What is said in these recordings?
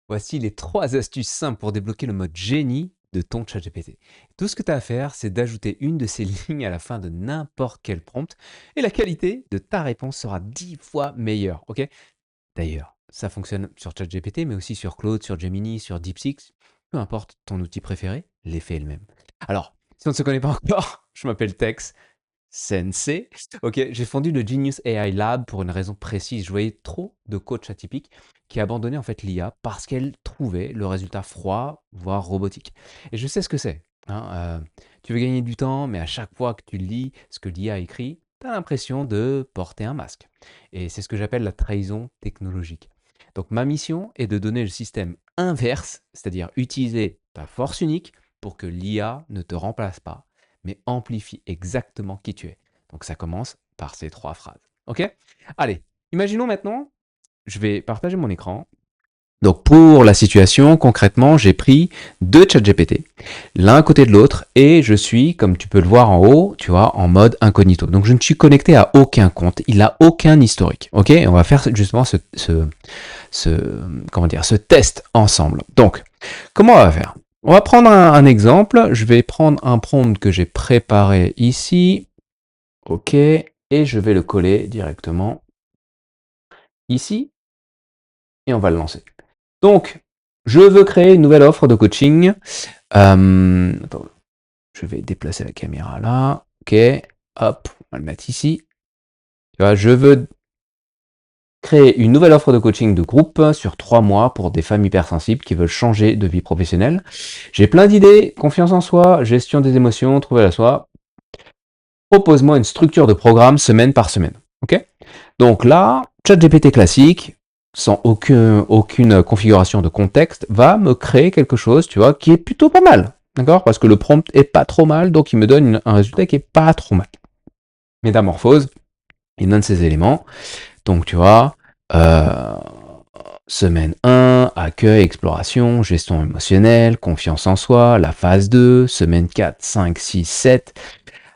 Voici les 3 astuces simples pour débloquer le mode génie de ton ChatGPT. Tout ce que tu as à faire, c'est d'ajouter une de ces lignes à la fin de n'importe quel prompt et la qualité de ta réponse sera 10 fois meilleure. Ok. D'ailleurs, ça fonctionne sur ChatGPT, mais aussi sur Claude, sur Gemini, sur DeepSeek. Peu importe ton outil préféré, l'effet est le même. Alors, si on ne se connaît pas encore, je m'appelle Tex. Sensei. Ok, j'ai fondu le Genius AI Lab pour une raison précise. Je voyais trop de coachs atypiques qui abandonnaient en fait l'IA parce qu'elles trouvaient le résultat froid, voire robotique. Et je sais ce que c'est, hein. Tu veux gagner du temps, mais à chaque fois que tu lis ce que l'IA écrit, tu as l'impression de porter un masque. Et c'est ce que j'appelle la trahison technologique. Donc ma mission est de donner le système inverse, c'est-à-dire utiliser ta force unique pour que l'IA ne te remplace pas mais amplifie exactement qui tu es. Donc ça commence par ces 3 phrases. Ok. Allez, imaginons maintenant, je vais partager mon écran. Donc pour la situation, concrètement, j'ai pris 2 ChatGPT, l'un à côté de l'autre, et je suis, comme tu peux le voir en haut, tu vois, en mode incognito. Donc je ne suis connecté à aucun compte, il n'a aucun historique. Ok. Et on va faire justement ce test ensemble. Donc, comment on va faire? On va prendre un exemple. Je vais prendre un prompt que j'ai préparé ici. OK. Et je vais le coller directement ici. Et on va le lancer. Donc, je veux créer une nouvelle offre de coaching. Attends, je vais déplacer la caméra là. OK. Hop, on va le mettre ici. Tu vois, je veux créer une nouvelle offre de coaching de groupe sur 3 mois pour des femmes hypersensibles qui veulent changer de vie professionnelle. J'ai plein d'idées, confiance en soi, gestion des émotions, trouver la soi. Propose-moi une structure de programme semaine par semaine. Ok. Donc là, ChatGPT classique, sans aucune configuration de contexte, va me créer quelque chose, tu vois, qui est plutôt pas mal. D'accord. Parce que le prompt est pas trop mal, donc il me donne un résultat qui est pas trop mal. Métamorphose, il donne ces éléments. Donc tu vois, euh, semaine 1, accueil, exploration, gestion émotionnelle, confiance en soi, la phase 2, semaine 4, 5, 6, 7,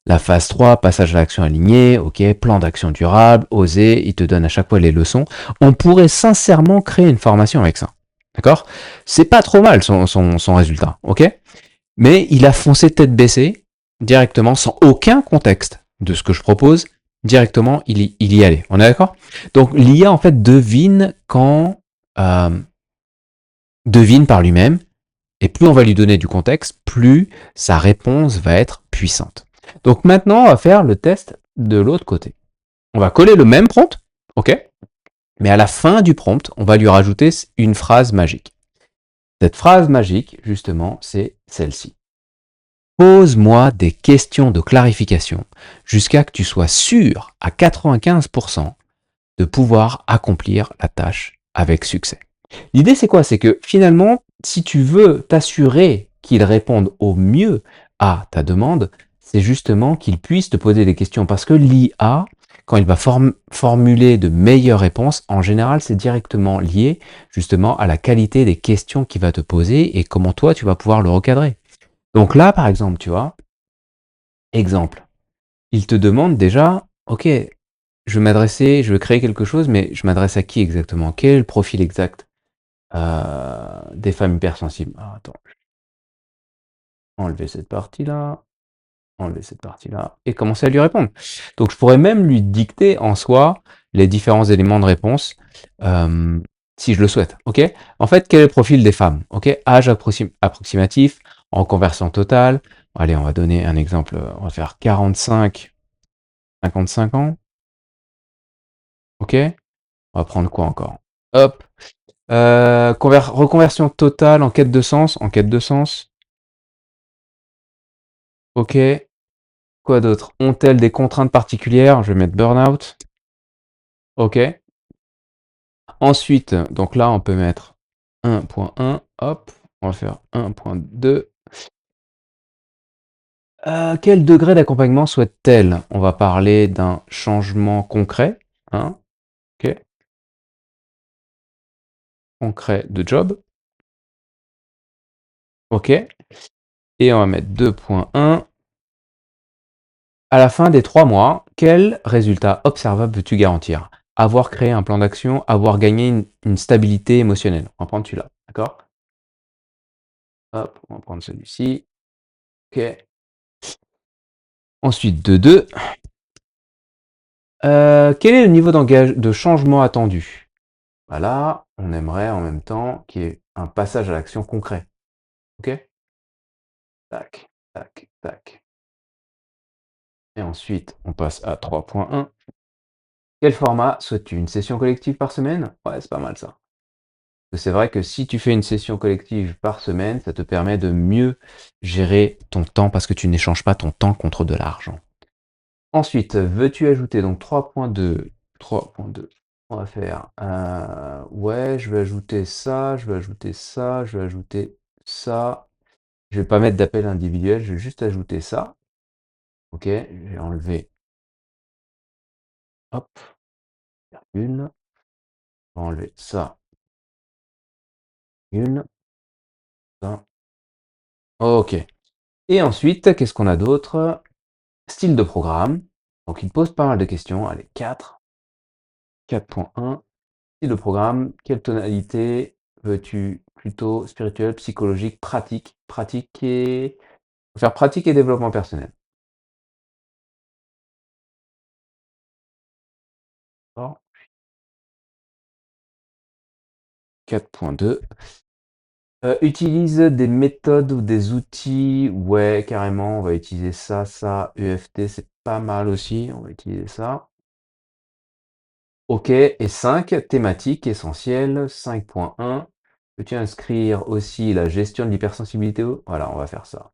la phase 3, passage à l'action alignée, ok, plan d'action durable, oser, il te donne à chaque fois les leçons. On pourrait sincèrement créer une formation avec ça. D'accord. C'est pas trop mal son résultat, ok. Mais il a foncé tête baissée, directement, sans aucun contexte de ce que je propose, directement, il y allait. On est d'accord? Donc l'IA, en fait, euh, devine par lui-même, et plus on va lui donner du contexte, plus sa réponse va être puissante. Donc maintenant, on va faire le test de l'autre côté. On va coller le même prompt, ok? Mais à la fin du prompt, on va lui rajouter une phrase magique. Cette phrase magique, justement, c'est celle-ci. Pose-moi des questions de clarification jusqu'à que tu sois sûr à 95% de pouvoir accomplir la tâche avec succès. L'idée, c'est quoi? C'est que finalement, si tu veux t'assurer qu'il réponde au mieux à ta demande, c'est justement qu'il puisse te poser des questions. Parce que l'IA, quand il va formuler de meilleures réponses, en général, c'est directement lié justement à la qualité des questions qu'il va te poser et comment toi, tu vas pouvoir le recadrer. Donc là, par exemple, tu vois, exemple, il te demande déjà, ok, je veux créer quelque chose, mais je m'adresse à qui exactement? Quel est le profil exact des femmes hypersensibles? Ah, attends, enlever cette partie-là, enlever cette partie-là, et commencer à lui répondre. Donc je pourrais même lui dicter en soi les différents éléments de réponse euh, si je le souhaite. Ok. En fait, quel est le profil des femmes? Ok. Âge approximatif, en conversion totale. Allez, on va donner un exemple. On va faire 45, 55 ans. Ok. On va prendre quoi encore? Hop. Reconversion totale en quête de sens. En quête de sens. Ok. Quoi d'autre? Ont-elles des contraintes particulières? Je vais mettre burn-out. Ok. Ensuite, donc là, on peut mettre 1.1. Hop. On va faire 1.2. Quel degré d'accompagnement souhaite-t-elle? On va parler d'un changement concret. Hein. Ok. Concret de job. Ok. Et on va mettre 2.1. À la fin des 3 mois, quel résultat observable veux-tu garantir? Avoir créé un plan d'action, avoir gagné une stabilité émotionnelle. On va prendre celui-là. D'accord? Hop, on va prendre celui-ci. Ok. Ensuite, de 2. Quel est le niveau de changement attendu? Voilà, on aimerait en même temps qu'il y ait un passage à l'action concret. Ok? Tac, tac, tac. Et ensuite, on passe à 3.1. Quel format souhaites-tu? Une session collective par semaine? Ouais, c'est pas mal ça. C'est vrai que si tu fais une session collective par semaine, ça te permet de mieux gérer ton temps parce que tu n'échanges pas ton temps contre de l'argent. Ensuite, veux-tu ajouter donc 3.2? 3.2. On va faire, ouais, je vais ajouter ça, je vais ajouter ça, je vais ajouter ça. Je vais pas mettre d'appel individuel, je vais juste ajouter ça. Ok, je vais enlever, hop, une, je vais enlever ça, une, ça. Ok. Et ensuite, qu'est-ce qu'on a d'autre? Style de programme. Donc il pose pas mal de questions. Allez, 4. 4.1. Style de programme. Quelle tonalité veux-tu? Plutôt spirituel, psychologique, pratique? Pratique et... Faire pratique et développement personnel. D'accord. 4.2. Utilise des méthodes ou des outils. Ouais, carrément, on va utiliser ça, ça. EFT, c'est pas mal aussi. On va utiliser ça. Ok, et 5, thématique essentielle, 5.1. Peux-tu inscrire aussi la gestion de l'hypersensibilité? Voilà, on va faire ça.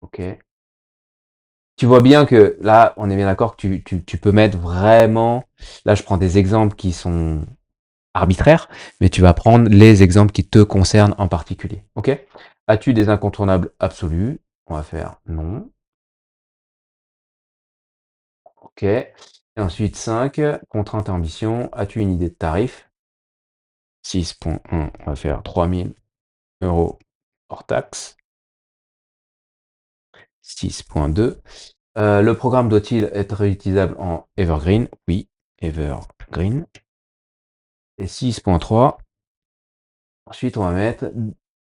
Ok. Tu vois bien que là, on est bien d'accord que tu peux mettre vraiment... Là, je prends des exemples qui sont arbitraires, mais tu vas prendre les exemples qui te concernent en particulier. Ok? As-tu des incontournables absolus? On va faire non. Ok. Et ensuite, 5, contrainte et ambition. As-tu une idée de tarif? 6.1, on va faire 3000 € hors taxe. 6.2. Le programme doit-il être réutilisable en Evergreen? Oui, Evergreen. Et 6.3. Ensuite, on va mettre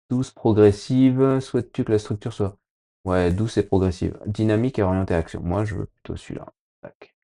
12 progressive. Souhaites-tu que la structure soit... Ouais, douce et progressive. Dynamique et orientée à action. Moi, je veux plutôt celui-là. Tac.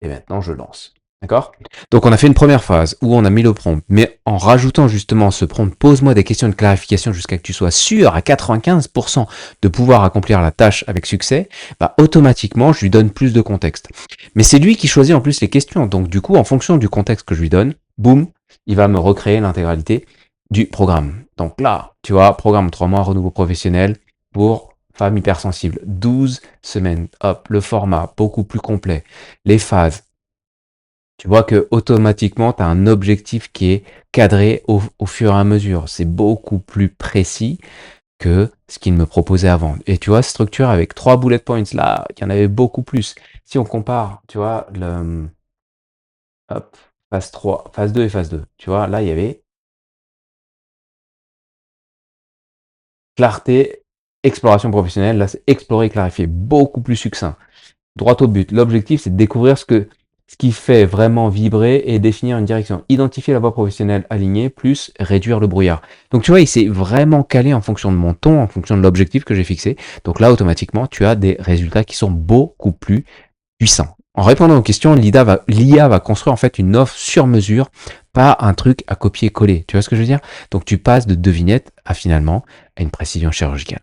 Et maintenant, je lance. D'accord? Donc, on a fait une première phase où on a mis le prompt. Mais en rajoutant justement ce prompt, pose-moi des questions de clarification jusqu'à que tu sois sûr à 95% de pouvoir accomplir la tâche avec succès, bah, automatiquement, je lui donne plus de contexte. Mais c'est lui qui choisit en plus les questions. Donc, du coup, en fonction du contexte que je lui donne, boum, il va me recréer l'intégralité du programme. Donc là, tu vois, programme 3 mois, renouveau professionnel pour femme hypersensible. 12 semaines. Hop, le format beaucoup plus complet. Les phases, tu vois que automatiquement, tu as un objectif qui est cadré au fur et à mesure. C'est beaucoup plus précis que ce qu'il me proposait avant. Et tu vois, structure avec 3 bullet points, là, il y en avait beaucoup plus. Si on compare, tu vois, hop, phase 3, phase 2 et phase 2, tu vois, là, il y avait clarté, exploration professionnelle. Là, c'est explorer, clarifier, beaucoup plus succinct. Droit au but. L'objectif, c'est de découvrir ce qui fait vraiment vibrer et définir une direction. Identifier la voie professionnelle alignée, plus réduire le brouillard. Donc tu vois, il s'est vraiment calé en fonction de mon ton, en fonction de l'objectif que j'ai fixé. Donc là, automatiquement, tu as des résultats qui sont beaucoup plus puissants. En répondant aux questions, l'IA va construire en fait une offre sur mesure, pas un truc à copier-coller. Tu vois ce que je veux dire? Donc tu passes de devinette à finalement à une précision chirurgicale.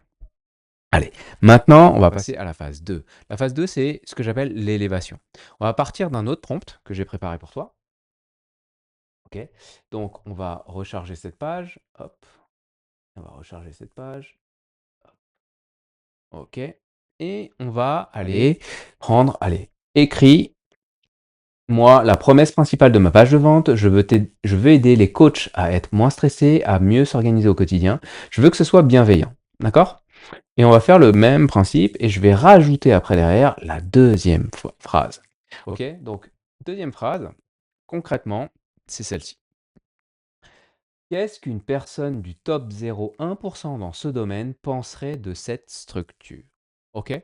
Allez, maintenant, on va passer à la phase 2. La phase 2, c'est ce que j'appelle l'élévation. On va partir d'un autre prompt que j'ai préparé pour toi. Ok. Donc, on va recharger cette page. Hop. On va recharger cette page. Ok. Et on va aller prendre, allez, écrit. Moi, la promesse principale de ma page de vente, je veux aider les coachs à être moins stressés, à mieux s'organiser au quotidien. Je veux que ce soit bienveillant. D'accord? Et on va faire le même principe et je vais rajouter après derrière la deuxième phrase. Ok, donc deuxième phrase, concrètement, c'est celle-ci. Qu'est-ce qu'une personne du top 0,1% dans ce domaine penserait de cette structure? Ok.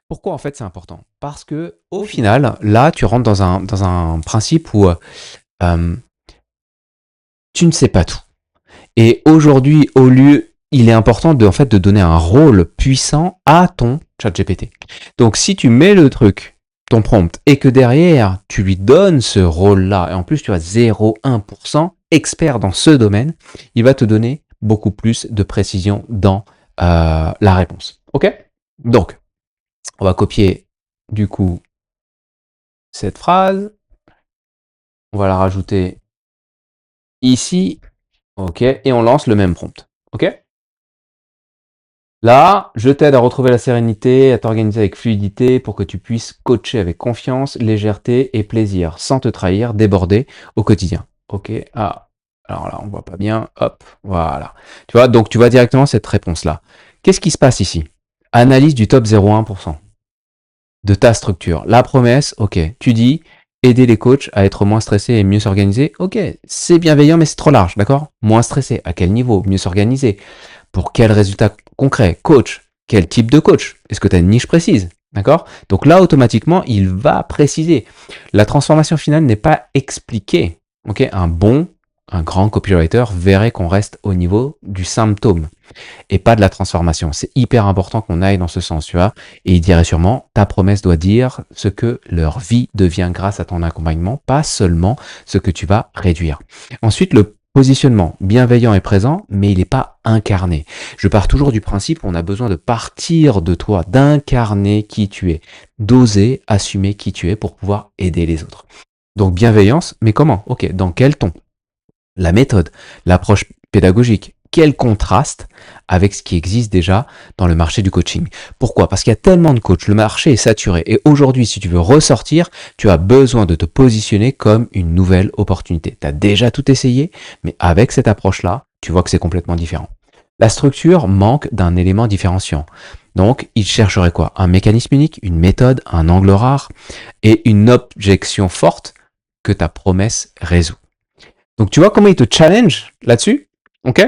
Pourquoi en fait c'est important? Parce que au final, là, tu rentres dans un principe où tu ne sais pas tout. Et aujourd'hui, il est important en fait, de donner un rôle puissant à ton ChatGPT. Donc, si tu mets le truc, ton prompt, et que derrière, tu lui donnes ce rôle-là, et en plus, tu as 0,1% expert dans ce domaine, il va te donner beaucoup plus de précision dans la réponse. OK? Donc, on va copier, du coup, cette phrase. On va la rajouter ici. OK? Et on lance le même prompt. OK? Là, je t'aide à retrouver la sérénité, à t'organiser avec fluidité pour que tu puisses coacher avec confiance, légèreté et plaisir, sans te trahir, déborder au quotidien. Ok, ah, alors là, on voit pas bien, hop, voilà. Tu vois, donc tu vois directement cette réponse-là. Qu'est-ce qui se passe ici? Analyse du top 0,1% de ta structure. La promesse, ok, tu dis aider les coachs à être moins stressés et mieux s'organiser. Ok, c'est bienveillant, mais c'est trop large, d'accord? Moins stressé, à quel niveau? Mieux s'organiser. Pour quel résultat concret? Coach. Quel type de coach? Est-ce que tu as une niche précise? D'accord? Donc là, automatiquement, il va préciser. La transformation finale n'est pas expliquée. Ok? Un grand copywriter verrait qu'on reste au niveau du symptôme et pas de la transformation. C'est hyper important qu'on aille dans ce sens, tu vois. Et il dirait sûrement, ta promesse doit dire ce que leur vie devient grâce à ton accompagnement, pas seulement ce que tu vas réduire. Ensuite, le positionnement bienveillant et présent, mais il n'est pas incarné. Je pars toujours du principe qu'on a besoin de partir de toi, d'incarner qui tu es, d'oser assumer qui tu es pour pouvoir aider les autres. Donc bienveillance, mais comment? Ok, dans quel ton? La méthode, l'approche pédagogique, quel contraste avec ce qui existe déjà dans le marché du coaching. Pourquoi? Parce qu'il y a tellement de coachs, le marché est saturé et aujourd'hui, si tu veux ressortir, tu as besoin de te positionner comme une nouvelle opportunité. Tu as déjà tout essayé, mais avec cette approche-là, tu vois que c'est complètement différent. La structure manque d'un élément différenciant. Donc, il chercherait quoi? Un mécanisme unique, une méthode, un angle rare et une objection forte que ta promesse résout. Donc tu vois comment il te challenge là-dessus, ok?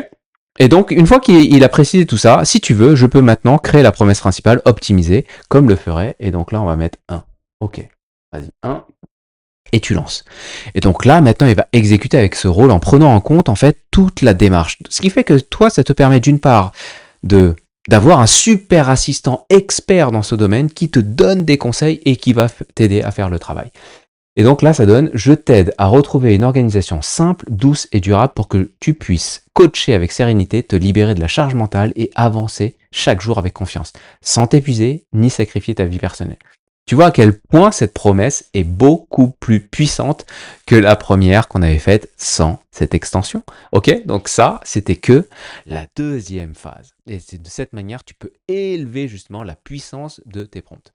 Et donc une fois qu'il a précisé tout ça, si tu veux, je peux maintenant créer la promesse principale, optimiser, comme le ferait. Et donc là, on va mettre 1. Ok, vas-y, 1. Et tu lances. Et donc là, maintenant, il va exécuter avec ce rôle en prenant en compte en fait toute la démarche. Ce qui fait que toi, ça te permet d'une part de d'avoir un super assistant expert dans ce domaine qui te donne des conseils et qui va t'aider à faire le travail. Et donc là, ça donne, je t'aide à retrouver une organisation simple, douce et durable pour que tu puisses coacher avec sérénité, te libérer de la charge mentale et avancer chaque jour avec confiance, sans t'épuiser ni sacrifier ta vie personnelle. Tu vois à quel point cette promesse est beaucoup plus puissante que la première qu'on avait faite sans cette extension. Ok? Donc ça, c'était que la deuxième phase. Et c'est de cette manière, tu peux élever justement la puissance de tes prompts.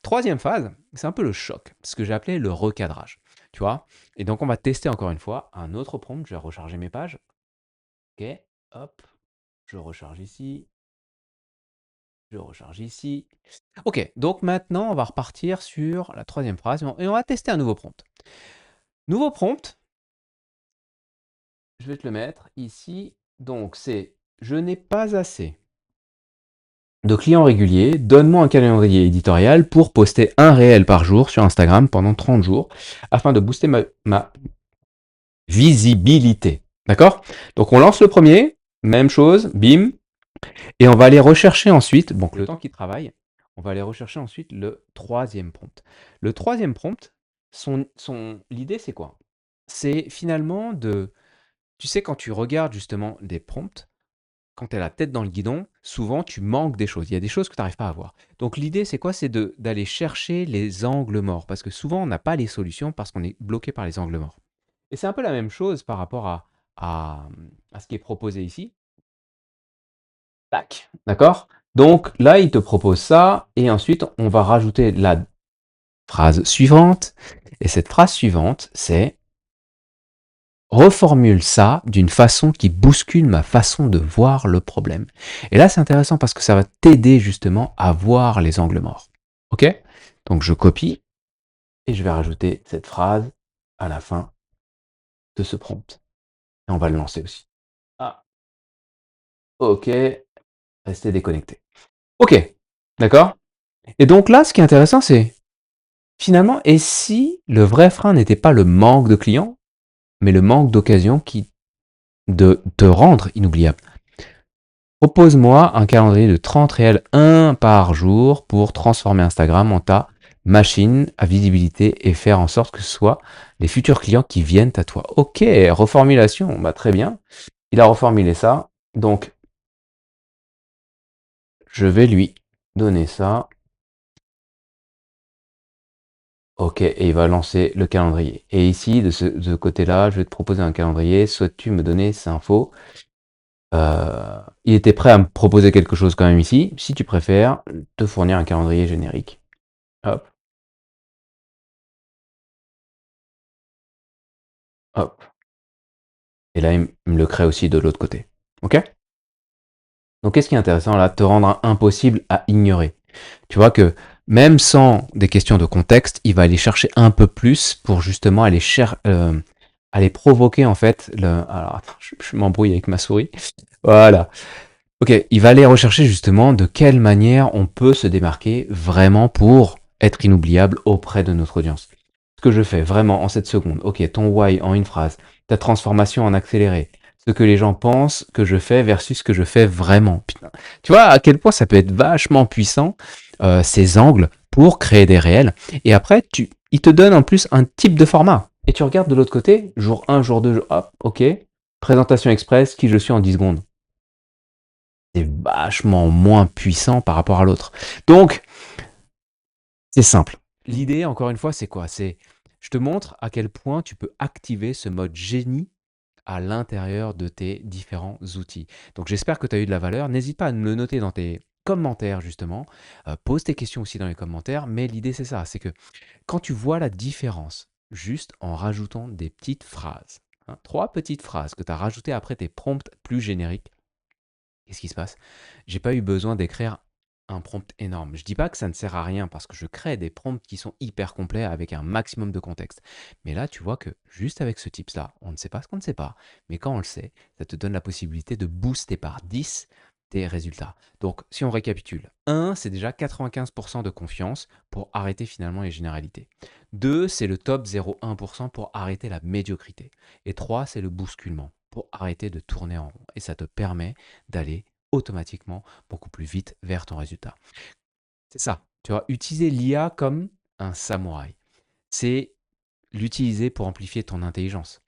Troisième phase, c'est un peu le choc, ce que j'ai appelé le recadrage. Tu vois? Et donc, on va tester encore une fois un autre prompt. Je vais recharger mes pages. Ok, hop, je recharge ici. Je recharge ici. Ok, donc maintenant, on va repartir sur la troisième phrase et on va tester un nouveau prompt. Nouveau prompt, je vais te le mettre ici. Donc, c'est je n'ai pas assez de clients réguliers, donne-moi un calendrier éditorial pour poster un réel par jour sur Instagram pendant 30 jours afin de booster ma visibilité. D'accord? Donc on lance le premier, même chose, bim, et on va aller rechercher ensuite, donc le temps qu'il travaille, on va aller rechercher ensuite le troisième prompt. Le troisième prompt, l'idée c'est quoi? C'est finalement tu sais, quand tu regardes justement des prompts, quand tu as la tête dans le guidon, souvent tu manques des choses. Il y a des choses que tu n'arrives pas à voir. Donc l'idée, c'est quoi? C'est d'aller chercher les angles morts. Parce que souvent, on n'a pas les solutions parce qu'on est bloqué par les angles morts. Et c'est un peu la même chose par rapport à ce qui est proposé ici. Tac. D'accord? Donc là, il te propose ça. Et ensuite, on va rajouter la phrase suivante. Et cette phrase suivante, c'est reformule ça d'une façon qui bouscule ma façon de voir le problème. Et là, c'est intéressant parce que ça va t'aider justement à voir les angles morts. Ok? Donc je copie et je vais rajouter cette phrase à la fin de ce prompt. Et on va le lancer aussi. Ah, ok. Restez déconnecté. Ok, d'accord? Et donc là, ce qui est intéressant, c'est finalement, et si le vrai frein n'était pas le manque de clients, mais le manque d'occasion qui de te rendre inoubliable. Propose-moi un calendrier de 30 réels, un par jour, pour transformer Instagram en ta machine à visibilité et faire en sorte que ce soit les futurs clients qui viennent à toi. Ok, reformulation, bah très bien. Il a reformulé ça, donc je vais lui donner ça. Ok, et il va lancer le calendrier. Et ici, de ce côté-là, je vais te proposer un calendrier. Souhaites-tu me donner ces infos? Il était prêt à me proposer quelque chose quand même ici. Si tu préfères, te fournir un calendrier générique. Hop, hop. Et là, il me le crée aussi de l'autre côté. Ok? Donc, qu'est-ce qui est intéressant là? Te rendre impossible à ignorer. Tu vois que même sans des questions de contexte, il va aller chercher un peu plus pour justement aller provoquer en fait Alors, attends, je m'embrouille avec ma souris. Voilà. Ok, il va aller rechercher justement de quelle manière on peut se démarquer vraiment pour être inoubliable auprès de notre audience. Ce que je fais vraiment en 7 secondes, ok, ton why en une phrase, ta transformation en accéléré, ce que les gens pensent que je fais versus ce que je fais vraiment. Putain. Tu vois à quel point ça peut être vachement puissant, ces angles, pour créer des réels. Et après, il te donne en plus un type de format. Et tu regardes de l'autre côté, jour 1, jour 2, hop, ok, présentation express, qui je suis en 10 secondes. C'est vachement moins puissant par rapport à l'autre. Donc, c'est simple. L'idée, encore une fois, c'est quoi? C'est, je te montre à quel point tu peux activer ce mode génie à l'intérieur de tes différents outils. Donc, j'espère que tu as eu de la valeur. N'hésite pas à me le noter dans tes commentaires, justement. Pose tes questions aussi dans les commentaires. Mais l'idée, c'est ça. C'est que quand tu vois la différence, juste en rajoutant des petites phrases, hein, 3 petites phrases que tu as rajoutées après tes prompts plus génériques, qu'est-ce qui se passe? J'ai pas eu besoin d'écrire un prompt énorme. Je dis pas que ça ne sert à rien parce que je crée des prompts qui sont hyper complets avec un maximum de contexte. Mais là, tu vois que juste avec ce tips-là, on ne sait pas ce qu'on ne sait pas. Mais quand on le sait, ça te donne la possibilité de booster par 10 tes résultats. Donc, si on récapitule, 1, c'est déjà 95% de confiance pour arrêter finalement les généralités. 2, c'est le top 0,1% pour arrêter la médiocrité. Et 3, c'est le bousculement pour arrêter de tourner en rond. Et ça te permet d'aller automatiquement beaucoup plus vite vers ton résultat. C'est ça. Tu vois, utiliser l'IA comme un samouraï. C'est l'utiliser pour amplifier ton intelligence,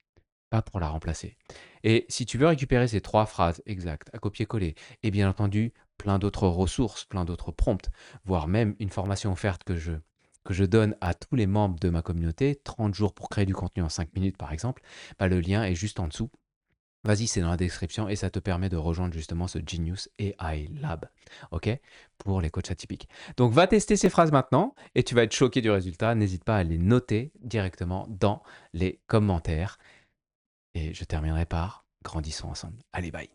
pas pour la remplacer. Et si tu veux récupérer ces 3 phrases exactes à copier-coller, et bien entendu, plein d'autres ressources, plein d'autres prompts, voire même une formation offerte que je donne à tous les membres de ma communauté, 30 jours pour créer du contenu en 5 minutes par exemple, bah, le lien est juste en dessous. Vas-y, c'est dans la description et ça te permet de rejoindre justement ce Genius AI Lab, ok? Pour les coachs atypiques. Donc va tester ces phrases maintenant et tu vas être choqué du résultat. N'hésite pas à les noter directement dans les commentaires. Et je terminerai par grandissons ensemble. Allez, bye.